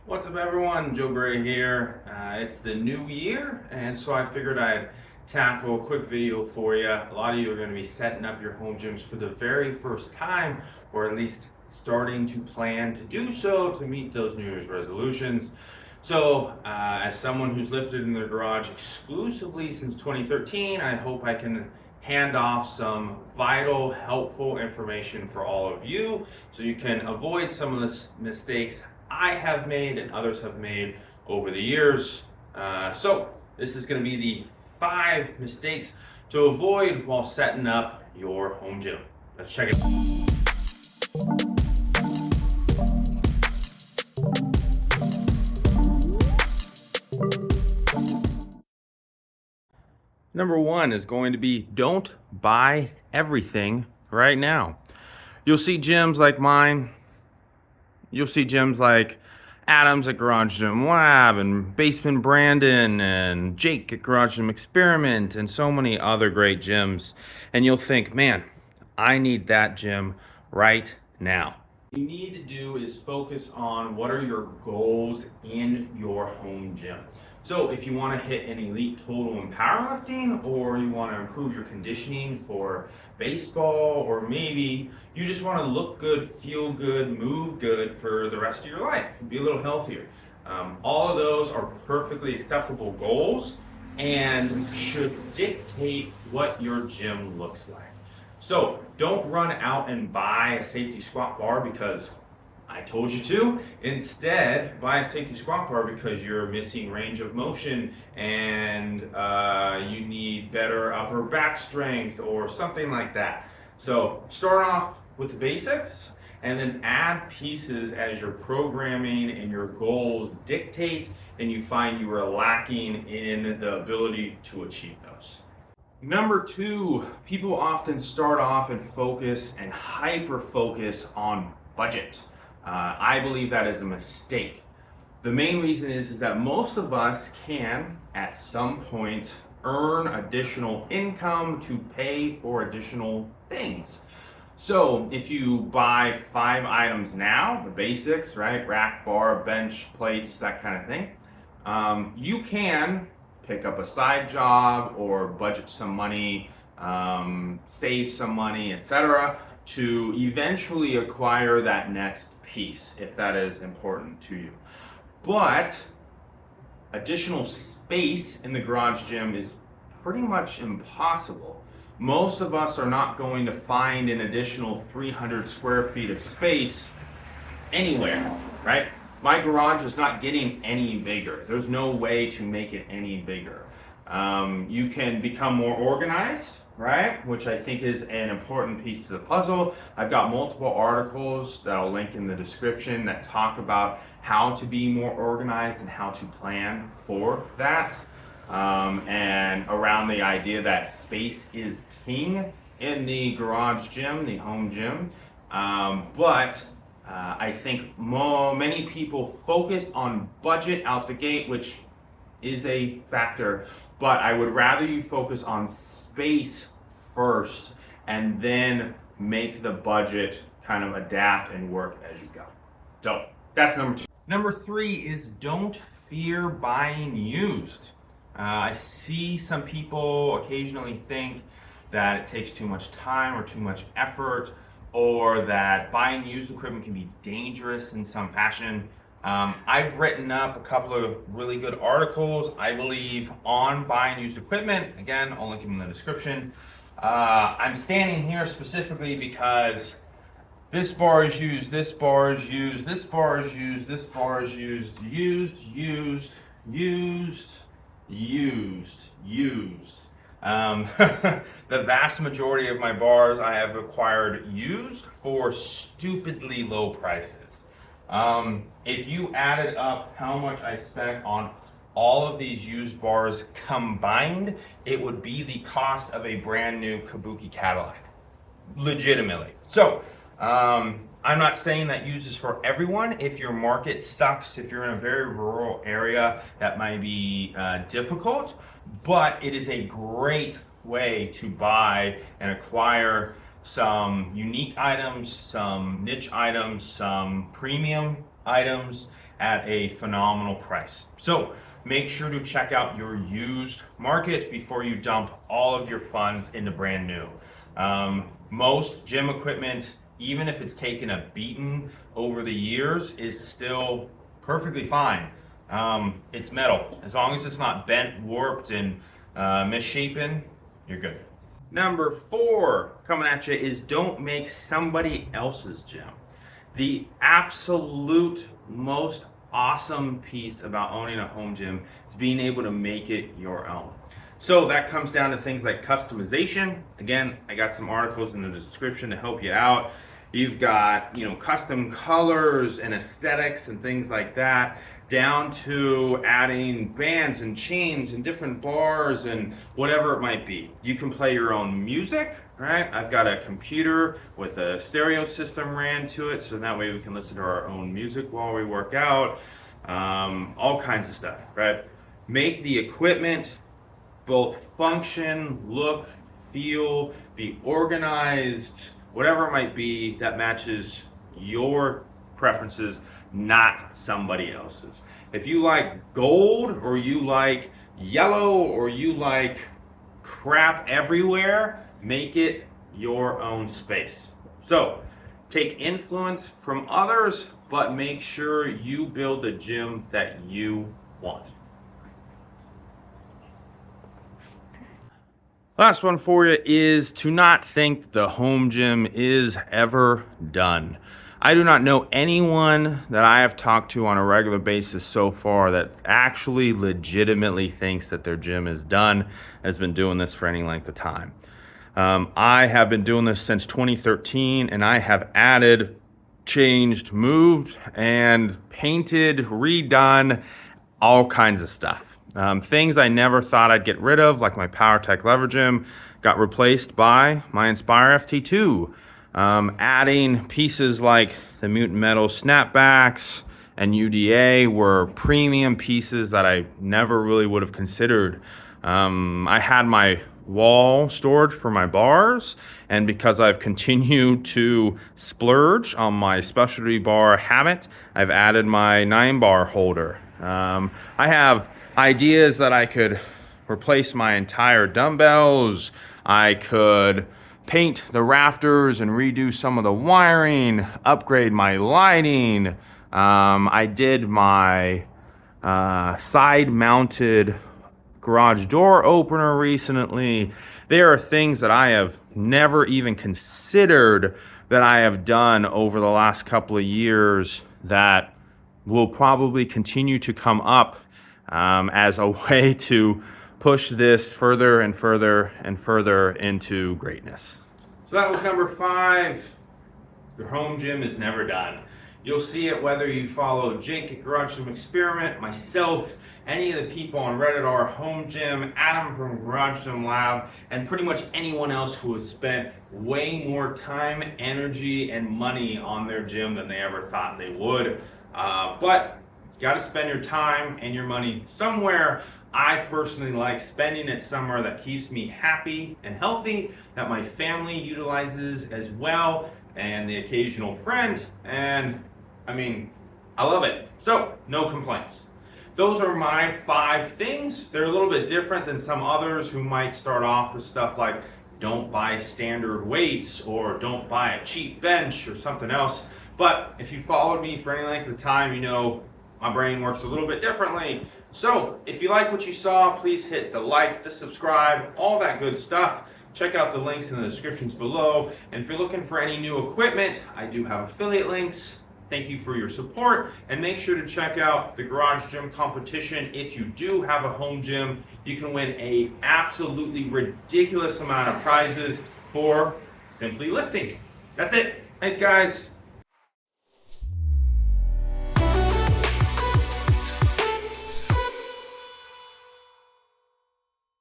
What's up, everyone? Joe Gray here. It's the new year, and so I figured I'd tackle a quick video for you. A lot of you are going to be setting up your home gyms for the very first time, or at least starting to plan to do so to meet those New Year's resolutions. So, as someone who's lifted in their garage exclusively since 2013, I hope I can hand off some vital, helpful information for all of you so you can avoid some of the mistakes I have made and others have made over the years. So this is going to be the 5 mistakes to avoid while setting up your home gym. Let's check it out. Number 1 is going to be don't buy everything right now. You'll see gyms like mine. You'll see gyms like Adams at Garage Gym Lab and Basement Brandon and Jake at Garage Gym Experiment and so many other great gyms. And you'll think, man, I need that gym right now. What you need to do is focus on what are your goals in your home gym. So if you want to hit an elite total in powerlifting, or you want to improve your conditioning for baseball, or maybe you just want to look good, feel good, move good for the rest of your life, be a little healthier. All of those are perfectly acceptable goals and should dictate what your gym looks like. So don't run out and buy a safety squat bar because I told you to. Instead, buy a safety squat bar because you're missing range of motion and you need better upper back strength or something like that. So start off with the basics and then add pieces as your programming and your goals dictate and you find you are lacking in the ability to achieve those. Number 2, people often start off and focus and hyper focus on budget. I believe that is a mistake. The main reason is that most of us can, at some point, earn additional income to pay for additional things. So if you buy 5 items now, the basics, right? Rack, bar, bench, plates, that kind of thing, you can pick up a side job or budget some money, save some money, etc., to eventually acquire that next piece if that is important to you. But additional space in the garage gym is pretty much impossible. Most of us are not going to find an additional 300 square feet of space anywhere, right? My garage is not getting any bigger. There's no way to make it any bigger. You can become more organized, right? Which I think is an important piece to the puzzle. I've got multiple articles that I'll link in the description that talk about how to be more organized and how to plan for that. And around the idea that space is king in the garage gym, the home gym. But I think many people focus on budget out the gate, which is a factor, but I would rather you focus on space first and then make the budget kind of adapt and work as you go. So that's number 2. Number 3 is don't fear buying used. I see some people occasionally think that it takes too much time or too much effort, or that buying used equipment can be dangerous in some fashion. I've written up a couple of really good articles, I believe, on buying used equipment. Again, I'll link them in the description. I'm standing here specifically because this bar is used, this bar is used, this bar is used, this bar is used, used. The vast majority of my bars I have acquired used for stupidly low prices. If you added up how much I spent on all of these used bars combined, it would be the cost of a brand new Kabuki Cadillac. Legitimately. So, I'm not saying that used is for everyone. If your market sucks, if you're in a very rural area, that might be difficult, but it is a great way to buy and acquire some unique items, some niche items, some premium items, at a phenomenal price. So make sure to check out your used market before you dump all of your funds into brand new. Most gym equipment, even if it's taken a beating over the years, is still perfectly fine. It's metal. As long as it's not bent, warped, and misshapen, you're good. Number 4 coming at you is don't make somebody else's gym. The absolute most awesome piece about owning a home gym is being able to make it your own. So that comes down to things like customization. Again, I got some articles in the description to help you out. You've got, custom colors and aesthetics and things like that, down to adding bands and chains and different bars and whatever it might be. You can play your own music, right? I've got a computer with a stereo system ran to it, so that way we can listen to our own music while we work out. All kinds of stuff, right? Make the equipment both function, look, feel, be organized, whatever it might be that matches your preferences, not somebody else's. If you like gold, or you like yellow, or you like crap everywhere, make it your own space. So take influence from others, but make sure you build a gym that you want. Last one for you is to not think the home gym is ever done. I do not know anyone that I have talked to on a regular basis so far that actually legitimately thinks that their gym is done, has been doing this for any length of time. I have been doing this since 2013, and I have added, changed, moved, and painted, redone all kinds of stuff. Things I never thought I'd get rid of, like my PowerTech lever gym, got replaced by my Inspire FT2. Adding pieces like the Mutant Metal snapbacks and UDA were premium pieces that I never really would have considered. I had my wall storage for my bars, and because I've continued to splurge on my specialty bar habit, I've added my 9-bar holder. I have ideas that I could replace my entire dumbbells. I could paint the rafters and redo some of the wiring, upgrade my lighting. I did my side-mounted garage door opener recently. There are things that I have never even considered that I have done over the last couple of years that will probably continue to come up as a way to push this further and further and further into greatness. So that was number 5. Your home gym is never done. You'll see it whether you follow Jake at Garage Gym Experiment, myself, any of the people on Reddit or Home Gym, Adam from Garage Gym Lab, and pretty much anyone else who has spent way more time, energy, and money on their gym than they ever thought they would. But you got to spend your time and your money somewhere. I personally like spending it somewhere that keeps me happy and healthy, that my family utilizes as well, and the occasional friend. And I love it. So no complaints. Those are my 5 things. They're a little bit different than some others who might start off with stuff like don't buy standard weights or don't buy a cheap bench or something else. But if you followed me for any length of time, you know my brain works a little bit differently. So if you like what you saw, please hit the like, the subscribe, all that good stuff. Check out the links in the descriptions below. And if you're looking for any new equipment, I do have affiliate links. Thank you for your support, and make sure to check out the Garage Gym competition. If you do have a home gym, you can win a absolutely ridiculous amount of prizes for simply lifting. That's it. Thanks, guys.